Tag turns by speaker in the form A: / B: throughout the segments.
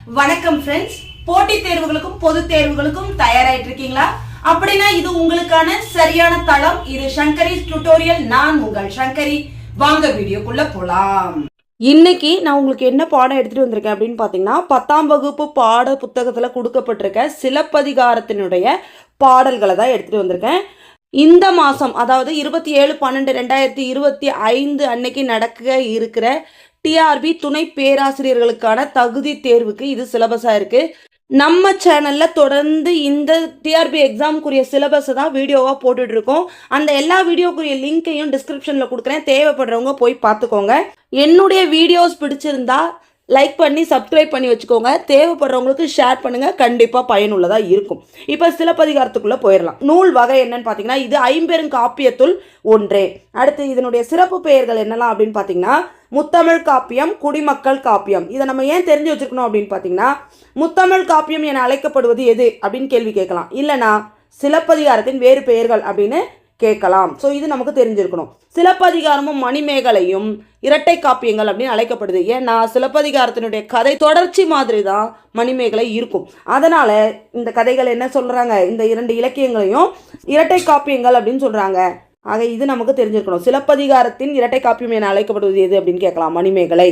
A: வணக்கம் ஃப்ரெண்ட்ஸ். போட்டித் தேர்வுகளுக்கும் பொது தேர்வுகளுக்கும் தயாராயிட்டு இருக்கீங்களா? அப்படின்னா இது உங்களுக்கான சரியான தளம். இது சங்கரி டியூட்டோரியல். நான் உங்கள் சங்கரி. வாங்க வீடியோக்குள்ள போலாம். இன்னைக்கு நான் உங்களுக்கு என்ன பாடம் எடுத்துட்டு வந்திருக்கேன் அப்படின்னு பார்த்தீங்கன்னா, 10ஆம் வகுப்பு பாட புத்தகத்தில் கொடுக்கப்பட்டிருக்க சிலப்பதிகாரத்தினுடைய பாடல்களை தான் எடுத்துட்டு வந்திருக்கேன். இந்த மாதம், அதாவது 27/12/2025 அன்னைக்கு நடக்க இருக்கிற டிஆர்பி துணை பேராசிரியர்களுக்கான தகுதி தேர்வுக்கு இது சிலபஸாக இருக்குது. நம்ம சேனலில் தொடர்ந்து இந்த டிஆர்பி எக்ஸாமுக்குரிய சிலபஸை தான் வீடியோவாக போட்டுட்ருக்கோம். அந்த எல்லா வீடியோக்குரிய லிங்க்கையும் டிஸ்கிரிப்ஷனில் கொடுக்குறேன். தேவைப்படுறவங்க போய் பார்த்துக்கோங்க. என்னுடைய வீடியோஸ் பிடிச்சிருந்தா லைக் பண்ணி சப்ஸ்கிரைப் பண்ணி வச்சுக்கோங்க. தேவைப்படுறவங்களுக்கு ஷேர் பண்ணுங்கள். கண்டிப்பாக பயனுள்ளதாக இருக்கும். இப்போ சிலப்பதிகாரத்துக்குள்ளே போயிடலாம். நூல் வகை என்னன்னு பார்த்தீங்கன்னா, இது ஐம்பெருங்காப்பியத்துள் ஒன்றே. அடுத்து இதனுடைய சிறப்பு பெயர்கள் என்னலாம் அப்படின்னு பார்த்தீங்கன்னா, முத்தமிழ் காப்பியம், குடிமக்கள் காப்பியம். இதை நம்ம ஏன் தெரிஞ்சு வச்சுருக்கணும் அப்படின்னு பார்த்தீங்கன்னா, முத்தமிழ் காப்பியம் என அழைக்கப்படுவது எது அப்படின்னு கேள்வி கேட்கலாம். இல்லைனா சிலப்பதிகாரத்தின் வேறு பெயர்கள் அப்படின்னு கேட்கலாம். ஸோ இது நமக்கு தெரிஞ்சிருக்கணும். சிலப்பதிகாரமும் மணிமேகலையும் இரட்டை காப்பியங்கள் அப்படின்னு அழைக்கப்படுது. ஏன்னா சிலப்பதிகாரத்தினுடைய கதை தொடர்ச்சி மாதிரி தான் மணிமேகலை இருக்கும். அதனால் இந்த கதைகள் என்ன சொல்கிறாங்க, இந்த இரண்டு இலக்கியங்களையும் இரட்டை காப்பியங்கள் அப்படின்னு சொல்கிறாங்க. ஆக இது நமக்கு தெரிஞ்சிருக்கணும். சிலப்பதிகாரத்தின் இரட்டை காப்பியம் என அழைக்கப்படுவது எது அப்படின்னு கேட்கலாம், மணிமேகலை.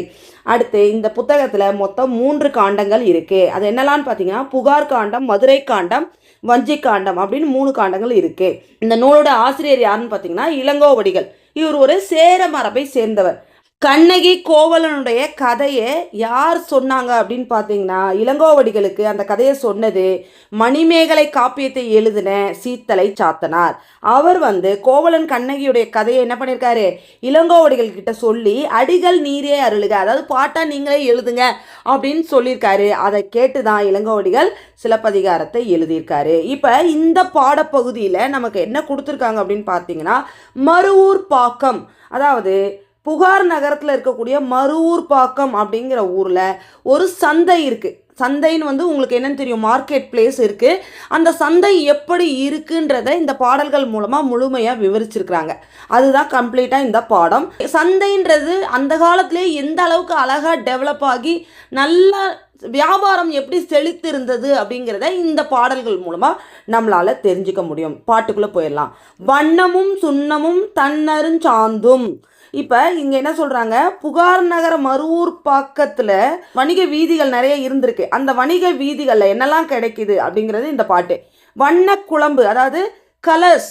A: அடுத்து இந்த புத்தகத்தில் மொத்தம் 3 காண்டங்கள் இருக்குது. அது என்னலான்னு பார்த்தீங்கன்னா, புகார் காண்டம், மதுரை காண்டம், வஞ்சி காண்டம் அப்படின்னு 3 காண்டங்கள் இருக்குது. இந்த நூலோட ஆசிரியர் யாருன்னு பார்த்தீங்கன்னா, இளங்கோவடிகள். இவர் ஒரு சேர மரபை சேர்ந்தவர். கண்ணகி கோவலனுடைய கதையை யார் சொன்னாங்க அப்படின்னு பார்த்தீங்கன்னா, இளங்கோவடிகளுக்கு அந்த கதையை சொன்னது மணிமேகலை காப்பியத்தை எழுதின சீத்தலை சாத்தனார். அவர் கோவலன் கண்ணகியுடைய கதையை என்ன பண்ணியிருக்காரு, இளங்கோவடிகள் கிட்ட சொல்லி அடிகள் நீரே அருளுக, அதாவது பாட்டா நீங்களே எழுதுங்க அப்படின்னு சொல்லியிருக்காரு. அதை கேட்டு தான் இளங்கோவடிகள் சிலப்பதிகாரத்தை எழுதியிருக்காரு. இப்போ இந்த பாடப்பகுதியில் நமக்கு என்ன கொடுத்துருக்காங்க அப்படின்னு பார்த்தீங்கன்னா, மருவூர் பாக்கம், அதாவது புகார் நகரத்தில் இருக்கக்கூடிய மருவூர் பாக்கம் அப்படிங்கிற ஊரில் ஒரு சந்தை இருக்குது. சந்தைன்னு உங்களுக்கு என்னன்னு தெரியும், மார்க்கெட் பிளேஸ் இருக்குது. அந்த சந்தை எப்படி இருக்குன்றதை இந்த பாடல்கள் மூலமாக முழுமையாக விவரிச்சிருக்கிறாங்க. அதுதான் கம்ப்ளீட்டாக இந்த பாடம். சந்தைன்றது அந்த காலத்திலே எந்த அளவுக்கு அழகாக டெவலப் ஆகி நல்லா வியாபாரம் எப்படி செழித்து இருந்தது அப்படிங்கிறத இந்த பாடல்கள் மூலமாக நம்மளால் தெரிஞ்சுக்க முடியும். பாட்டுக்குள்ளே போயிடலாம். வண்ணமும் சுண்ணமும் தன்னருஞ்சாந்தும். இப்போ இங்கே என்ன சொல்கிறாங்க, புகார் நகர மருவூர் பாக்கத்தில் வணிக வீதிகள் நிறைய இருந்திருக்கு. அந்த வணிக வீதிகளில் என்னெல்லாம் கிடைக்குது அப்படிங்கிறது இந்த பாட்டு. வண்ண குழம்பு, அதாவது கலர்ஸ்,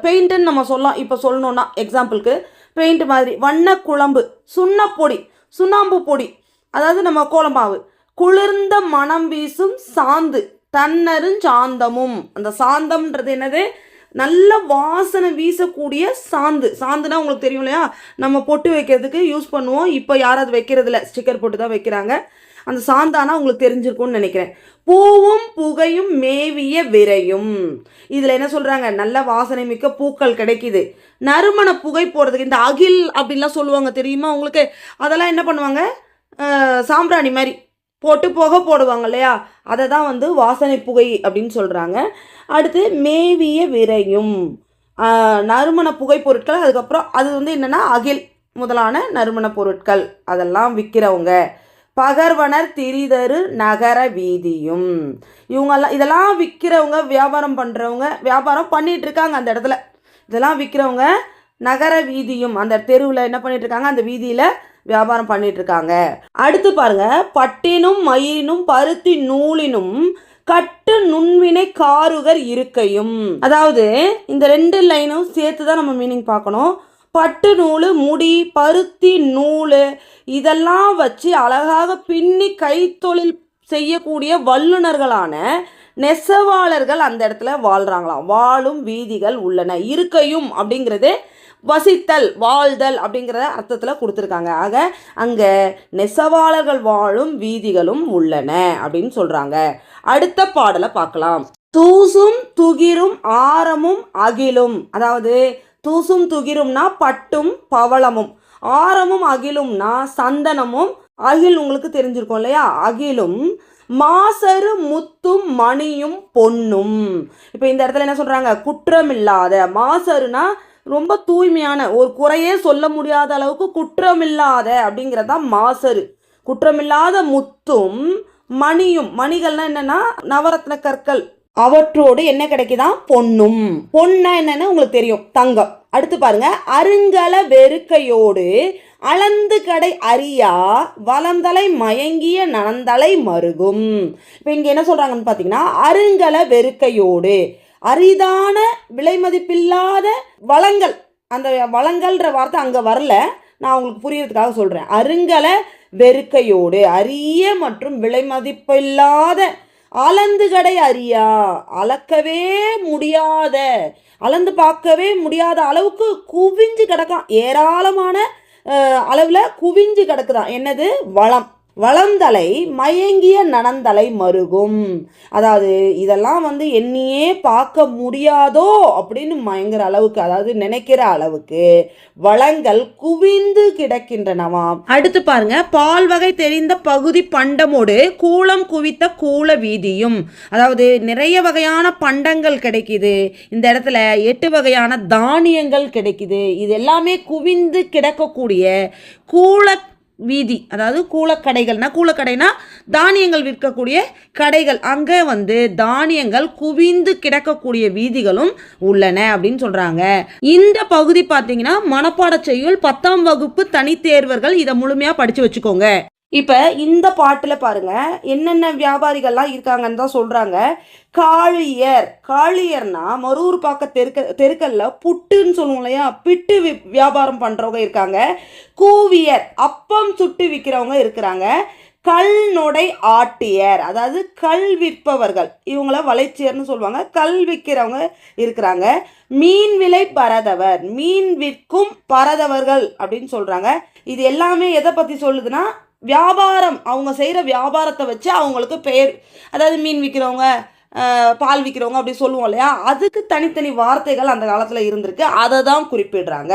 A: பெயிண்ட்டுன்னு நம்ம சொல்லலாம். இப்போ சொல்லணுன்னா எக்ஸாம்பிளுக்கு பெயிண்ட் மாதிரி. வண்ண குழம்பு, சுண்ணப்பொடி, சுண்ணாம்பு பொடி, அதாவது நம்ம கோலமாவு, குளிர்ந்த மனம் வீசும் சாந்து, தன்னருஞ்சாந்தமும். அந்த சாந்தம்ன்றது என்னது, நல்ல வாசனை வீசக்கூடிய சாந்து. சாந்துனா உங்களுக்கு தெரியும் இல்லையா, நம்ம பொட்டு வைக்கிறதுக்கு யூஸ் பண்ணுவோம். இப்போ யாராவது வைக்கிறதில்ல, ஸ்டிக்கர் போட்டு தான் வைக்கிறாங்க. அந்த சாந்தானா உங்களுக்கு தெரிஞ்சிருக்கும்னு நினைக்கிறேன். பூவும் புகையும் மேவிய விரையும். இதில் என்ன சொல்கிறாங்க, நல்ல வாசனை மிக்க பூக்கள் கிடைக்கிது. நறுமண புகை போடுறதுக்கு இந்த அகில் அப்படின்லாம் சொல்லுவாங்க தெரியுமா உங்களுக்கு. அதெல்லாம் என்ன பண்ணுவாங்க, சாம்பிராணி மாதிரி போட்டு புகை போடுவாங்க இல்லையா, அதை தான் வாசனை புகை அப்படின்னு சொல்கிறாங்க. அடுத்து மேவிய விரையும், நறுமண புகை பொருட்கள். அதுக்கப்புறம் அது என்னென்னா அகில் முதலான நறுமண பொருட்கள் அதெல்லாம் விற்கிறவங்க. பகர்வனர் திரிதரு நகர வீதியும். இவங்கெல்லாம் இதெல்லாம் விற்கிறவங்க, வியாபாரம் பண்ணுறவங்க, வியாபாரம் பண்ணிகிட்ருக்காங்க அந்த இடத்துல. இதெல்லாம் விற்கிறவங்க நகர வீதியும், அந்த தெருவில் என்ன பண்ணிகிட்ருக்காங்க, அந்த வீதியில் வியாபாரம் பண்ணிகிட்ருக்காங்க. அடுத்து பாருங்க, பட்டினும் மயிரினும் பருத்தி நூலினும் கட்டு நுண்வினை காருகர் இருக்கையும். அதாவது இந்த 2 லைனும் சேர்த்து தான் நம்ம மீனிங் பார்க்கணும். பட்டு நூல், முடி, பருத்தி நூல் இதெல்லாம் வச்சு அழகாக பின்னி கைத்தொழில் செய்யக்கூடிய வல்லுநர்களான நெசவாளர்கள் அந்த இடத்துல வாழ்கிறாங்களாம். வாழும் வீதிகள் உள்ளன. இருக்கையும் அப்படிங்கிறது வசித்தல், வாழ்தல் அப்படிங்கிற அர்த்தத்தில் கொடுத்துருக்காங்க. ஆக அங்கே நெசவாளர்கள் வாழும் வீதிகளும் உள்ளன அப்படின்னு சொல்கிறாங்க. அடுத்த பாடலை பார்க்கலாம். தூசும் துகிரும் ஆரமும் அகிலும். அதாவது தூசும் துகிரும்னா பட்டும் பவளமும், ஆரமும் அகிலும்னா சந்தனமும். அகில் உங்களுக்கு தெரிஞ்சிருக்கும் இல்லையா, அகிலும். மாசரு முத்தும் மணியும் பொன்னும். இப்போ இந்த இடத்துல என்ன சொல்கிறாங்க, குற்றமில்லாத. மாசருனா ரொம்ப தூய்மையான, ஒரு குறையே சொல்ல முடியாத அளவுக்கு குற்றமில்லாத அப்படிங்கிறது தான் மாசரு. குற்றமில்லாத முத்தும் மணியும், மணிகள்னா என்னன்னா நவரத்ன கற்கள், அவற்றோடு என்ன கிடைக்குதான் பொன்னும். பொன்னா என்னன்னு உங்களுக்கு தெரியும், தங்கம். அடுத்து பாருங்க, அருங்கல வெறுக்கையோடு அளந்து கடை அறியா வளந்தலை மயங்கிய நனந்தலை மருகும். இப்போ இங்கே என்ன சொல்றாங்கன்னு பார்த்தீங்கன்னா, அருங்கல வெறுக்கையோடு அரிதான விலை மதிப்பில்லாத வளங்கள், அந்த வளங்கள்ன்ற வார்த்தை அங்கே வரல, நான் உங்களுக்கு புரியறதுக்காக சொல்கிறேன். அருங்கல வெறுக்கையோடு அரிய மற்றும் விலை மதிப்பில்லாத அளந்து கடை அறியா, அளக்கவே முடியாத, அளந்து பார்க்கவே முடியாத அளவுக்கு குவிஞ்சு கிடக்கான், ஏராளமான அளவில் குவிஞ்சு கிடக்குதான். என்னது? வளம். வளந்தலை மயங்கிய நனந்தலை மருகும். அதாவது இதெல்லாம் எண்ணியே பார்க்க முடியாதோ அப்படின்னு மயங்குற அளவுக்கு, அதாவது நினைக்கிற அளவுக்கு வளங்கள் குவிந்து கிடக்கின்றனவாம். அடுத்து பாருங்க, பால் வகை தெரிந்த பகுதி பண்டமோடு கூலம் குவித்த கூல வீதியும். அதாவது நிறைய வகையான பண்டங்கள் கிடைக்குது, இந்த இடத்துல 8 வகையான தானியங்கள் கிடைக்குது. இது எல்லாமே குவிந்து கிடக்கக்கூடிய கூல வீதி, அதாவது கூலக்கடைகள்னா, கூலக்கடைனா தானியங்கள் விற்கக்கூடிய கடைகள், அங்கே தானியங்கள் குவிந்து கிடக்கக்கூடிய வீதிகளும் உள்ளன அப்படின்னு சொல்கிறாங்க. இந்த பகுதி பார்த்தீங்கன்னா மனப்பாட செய்யுள் 10ஆம் வகுப்பு தனித்தேர்வர்கள் இதை முழுமையாக படித்து வச்சுக்கோங்க. இப்போ இந்த பாட்டில் பாருங்க என்னென்ன வியாபாரிகள்லாம் இருக்காங்கன்னு தான் சொல்கிறாங்க. காளியர், காளியர்னா மரூர் பாக்க தெருக்கல்ல புட்டுன்னு சொல்லுவோம் இல்லையா, பிட்டு வியாபாரம் பண்ணுறவங்க இருக்காங்க. கூவியர், அப்பம் சுட்டு விற்கிறவங்க இருக்கிறாங்க. கல் நொடை ஆட்டியர், அதாவது கல் விற்பவர்கள், இவங்கள வளைச்சியர்னு சொல்லுவாங்க. கல் விற்கிறவங்க இருக்கிறாங்க. மீன் விலை பரதவர், மீன் விற்கும் பரதவர்கள் அப்படின்னு சொல்கிறாங்க. இது எல்லாமே எதை பற்றி சொல்லுதுன்னா, வியாபாரம், அவங்க செய்கிற வியாபாரத்தை வச்சு அவங்களுக்கு பெயர், அதாவது மீன் விற்கிறவங்க, பால் விற்கிறவங்க அப்படி சொல்லுவோம் இல்லையா, அதுக்கு தனித்தனி வார்த்தைகள் அந்த காலத்தில் இருந்திருக்கு, அதை தான் குறிப்பிடுறாங்க.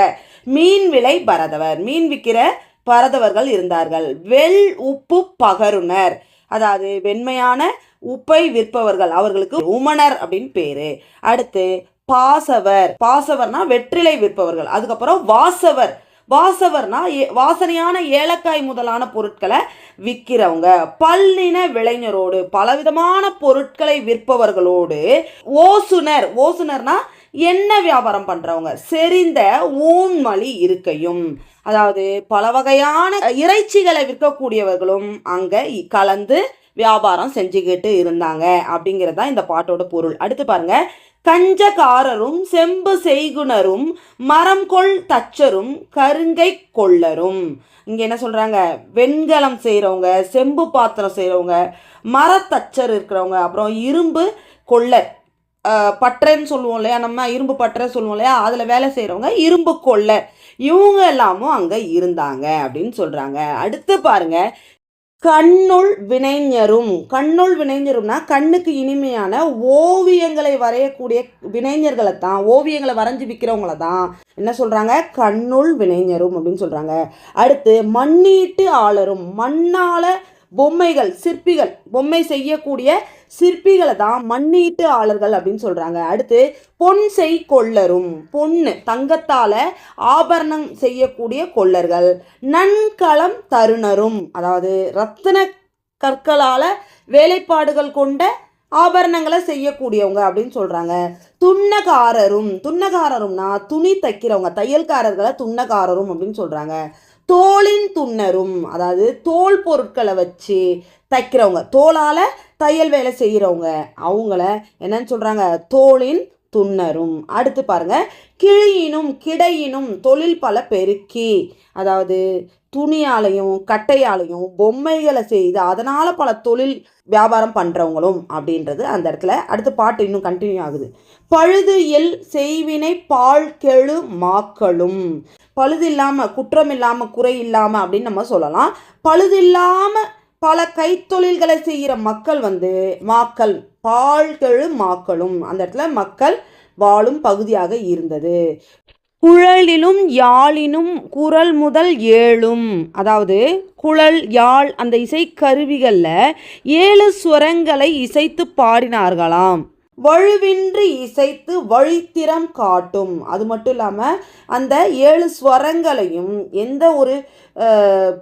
A: மீன் விலை பரதவர், மீன் விற்கிற பரதவர்கள் இருந்தார்கள். வெள் உப்பு பகருனர், அதாவது வெண்மையான உப்பை விற்பவர்கள், அவர்களுக்கு உமனர் அப்படின்னு பேரு. அடுத்து பாசவர், பாசவர்னா வெற்றிலை விற்பவர்கள். அதுக்கப்புறம் வாசவர், வாசவர்னா வாசனையான ஏலக்காய் முதலான பொருட்களை விற்கிறவங்க. பல்லின விளைஞரோடு, பலவிதமான பொருட்களை விற்பவர்களோடு. ஓசுனர், ஓசுனர்னா எண்ணெய் வியாபாரம் பண்றவங்க. செறிந்த ஊன்மலி இருக்கையும், அதாவது பல வகையான இறைச்சிகளை விற்கக்கூடியவர்களும் அங்க கலந்து வியாபாரம் செஞ்சுக்கிட்டு இருந்தாங்க அப்படிங்கிறது தான் இந்த பாட்டோட பொருள். அடுத்து பாருங்க, கஞ்சக்காரரும் செம்பு செய்குனரும் மரம் கொள் தச்சரும் கருங்கை கொள்ளரும். இங்கே என்ன சொல்கிறாங்க, வெண்கலம் செய்கிறவங்க, செம்பு பாத்திரம் செய்கிறவங்க, மரத்தச்சர் இருக்கிறவங்க, அப்புறம் இரும்பு கொள்ளர், பட்டறைன்னு சொல்லுவோம் இல்லையா, நம்ம இரும்பு பட்டறை சொல்லுவோம் இல்லையா, அதில் வேலை செய்கிறவங்க இரும்பு கொள்ளர், இவங்க எல்லாமும் அங்கே இருந்தாங்க அப்படின்னு சொல்கிறாங்க. அடுத்து பாருங்க, கண்ணுள் வினைஞரும், கண்ணுள் வினைஞரும்னா கண்ணுக்கு இனிமையான ஓவியங்களை வரையக்கூடிய வினைஞர்களை தான், ஓவியங்களை வரைஞ்சி விற்கிறவங்கள தான் என்ன சொல்கிறாங்க, கண்ணுள் வினைஞரும் அப்படின்னு சொல்கிறாங்க. அடுத்து மண்ணீட்டு ஆளரும், மண்ணால பொம்மைகள், சிற்பிகள், பொம்மை செய்யக்கூடிய சிற்பிகளை தான் மண்ணீட்டு ஆளர்கள் அப்படின்னு சொல்கிறாங்க. அடுத்து பொன் செய் கொள்ளரும், பொண்ணு தங்கத்தால் ஆபரணம் செய்யக்கூடிய கொள்ளர்கள். நன்களம் தருணரும், அதாவது ரத்தின கற்களால் வேலைப்பாடுகள் கொண்ட ஆபரணங்களை செய்யக்கூடியவங்க அப்படின்னு சொல்கிறாங்க. துன்னகாரரும், துன்னகாரரும்னா துணி தைக்கிறவங்க, தையல்காரர்களை துன்னகாரரும் அப்படின்னு சொல்கிறாங்க. தோளின் துன்னரும், அதாவது தோல் பொருட்களை வச்சு தைக்கிறவங்க, தோளால் தையல் வேலை செய்கிறவங்க, அவங்கள என்னன்னு சொல்கிறாங்க, தோளின் துன்னரும். அடுத்து பாருங்க, கிழியினும் கிடையினும் தொழில் பல பெருக்கி, அதாவது துணியாலையும் கட்டையாலையும் பொம்மைகளை செய்து அதனால் பல தொழில் வியாபாரம் பண்ணுறவங்களும் அப்படின்றது அந்த இடத்துல. அடுத்து பாட்டு இன்னும் கண்டினியூ ஆகுது. பழுது எல் செய்வினை பால் கெழு மாக்களும், பழுது இல்லாமல், குற்றம் இல்லாமல், குறை இல்லாமல் அப்படின்னு நம்ம சொல்லலாம். பழுது இல்லாமல் பல கைத்தொழில்களை செய்கிற மக்கள் மாக்கள், பால்கெழு மாக்களும், அந்த இடத்துல மக்கள் வாழும் பகுதியாக இருந்தது. குழலிலும் யாழினும் குரல் முதல் 7ம், அதாவது குழல், யாழ், அந்த இசை கருவிகளில் 7 ஸ்வரங்களை இசைத்து பாடினார்களாம். வழுவின்றி இசைத்து வழித்திறம் காட்டும். அது மட்டும் இல்லாமல் அந்த 7 ஸ்வரங்களையும் எந்த ஒரு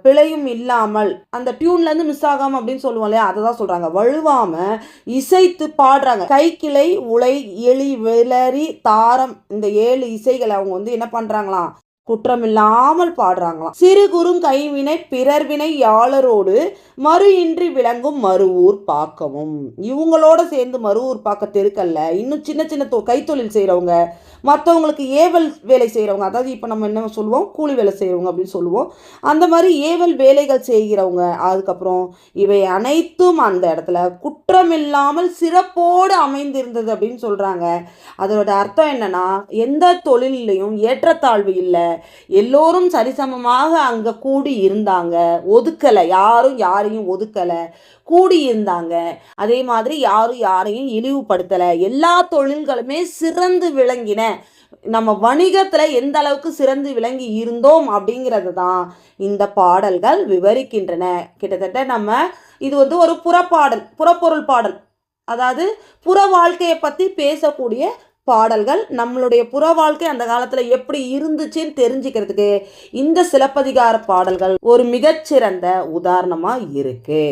A: பிழையும் இல்லாமல் அந்த டியூன்லேருந்து மிஸ் ஆகாமல் அப்படின்னு சொல்லுவோம் இல்லையா, அதை தான் சொல்கிறாங்க. வழுவாமல் இசைத்து பாடுறாங்க. கைக்கிளை உலை எலி விளரி தாரம் இந்த 7 இசைகளை அவங்க என்ன பண்ணுறாங்களாம், குற்றமில்லாமல் பாடுறாங்களாம். சிறு குறும் கைவினை பிறர்வினை யாளரோடு மறு இன்றி விளங்கும் மறுவூர் பாக்கமும். இவங்களோட சேர்ந்து மறுவூர் பாக்க தெருக்கல்ல இன்னும் சின்ன சின்ன கைத்தொழில் செய்கிறவங்க, மற்றவங்களுக்கு ஏவல் வேலை செய்கிறவங்க, அதாவது இப்போ நம்ம என்ன சொல்லுவோம், கூலி வேலை செய்கிறவங்க அப்படின்னு சொல்லுவோம். அந்த மாதிரி ஏவல் வேலைகள் செய்கிறவங்க, அதுக்கப்புறம் இவை அனைத்தும் அந்த இடத்துல குற்றமில்லாமல் சிறப்போடு அமைந்திருந்தது அப்படின்னு சொல்கிறாங்க. அதோட அர்த்தம் என்னன்னா, எந்த தொழிலையும் ஏற்றத்தாழ்வு இல்லை, எல்லோரும் சரிசமமாக அங்கே கூடி இருந்தாங்க, ஒதுக்கலை, யாரும் யாரையும் ஒதுக்கலை, கூடி இருந்தாங்க. அதே மாதிரி யாரும் யாரையும் இழிவுபடுத்தலை, எல்லா தொழில்களுமே சிறந்து விளங்கின. நம்ம வணிகத்தில் எந்த அளவுக்கு சிறந்து விளங்கி இருந்தோம் அப்படிங்கிறது தான் இந்த பாடல்கள் விவரிக்கின்றன. கிட்டத்தட்ட நம்ம இது ஒரு புறப்பாடல், புறப்பொருள் பாடல், அதாவது புற வாழ்க்கையை பற்றி பேசக்கூடிய பாடல்கள். நம்மளுடைய புற வாழ்க்கை அந்த காலத்தில் எப்படி இருந்துச்சுன்னு தெரிஞ்சுக்கிறதுக்கு இந்த சிலப்பதிகார பாடல்கள் ஒரு மிகச்சிறந்த உதாரணமாக இருக்கு.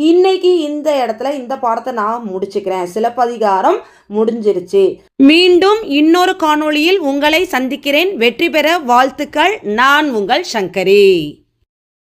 A: இன்னைக்கு இந்த இடத்துல இந்த பாடத்தை நான் முடிச்சுக்கிறேன். சிலப்பதிகாரம் முடிஞ்சிருச்சு. மீண்டும் இன்னொரு காணொளியில் உங்களை சந்திக்கிறேன். வெற்றி பெற வாழ்த்துக்கள். நான் உங்கள் சங்கரி.